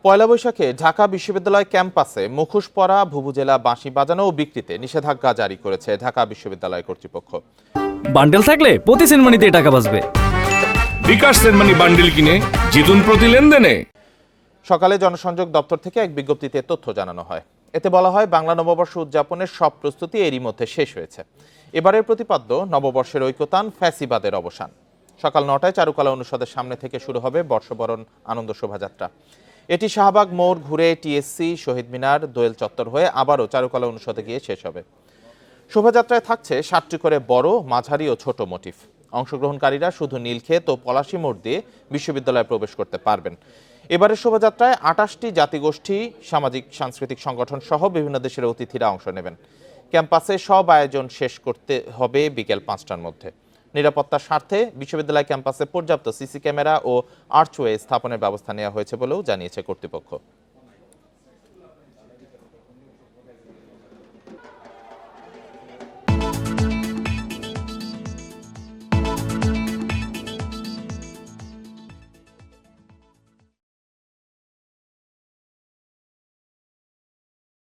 পয়লা বৈশাখে ঢাকা বিশ্ববিদ্যালয় ক্যাম্পাসে মুখোশ পরা ভুভুজেলা বাঁশি বাজানো ও বিক্রিতে নিষেধাজ্ঞা জারি করেছে ঢাকা বিশ্ববিদ্যালয় কর্তৃপক্ষ। বান্ডেল থাকলে প্রতি সেনমানিতে টাকা বাঁচবে। বিকাশ সেনমানি বান্ডেল কিনে জিতুন প্রতি লেনদেনে। সকালে জনসংযোগ দপ্তর থেকে এক বিজ্ঞপ্তিতে তথ্য জানানো হয়। এতে বলা হয়, বাংলা নববর্ষ উদযাপনের সব প্রস্তুতি এরই মধ্যে শেষ হয়েছে। এবারের প্রতিপাদ্য নববর্ষের ঐকতান, ফ্যাসিবাদের অবসান। সকাল ৯টায় চারুকলা অনুষদের সামনে থেকে শুরু হবে বর্ষবরণ আনন্দ শোভাযাত্রা। এটি শাহবাগ মোড় ঘুরে টিএসসি, শহীদ মিনার, দোয়েল চত্বর হয়ে আবারও চারুকলা অনুষদে গিয়ে শেষ হবে। শোভাযাত্রায় থাকছে ৭টি করে বড়, মাঝারি ও ছোট মোটিফ। অংশগ্রহণকারীরা শুধু নীলক্ষেত ও পলাশী মোড় দিয়ে বিশ্ববিদ্যালয়ে প্রবেশ করতে পারবেন। এবারের শোভাযাত্রায় ২৮টি জাতিগোষ্ঠী, সামাজিক সাংস্কৃতিক সংগঠন সহ বিভিন্ন দেশের অতিথিরা অংশ নেবেন। ক্যাম্পাসে সব আয়োজন শেষ করতে হবে বিকেল ৫টার মধ্যে। নিরাপত্তার স্বার্থে বিশ্ববিদ্যালয় ক্যাম্পাসে পর্যাপ্ত সিসি ক্যামেরা ও আর্চওয়ে স্থাপনের ব্যবস্থা নেওয়া হয়েছে বলেও জানিয়েছে কর্তৃপক্ষ।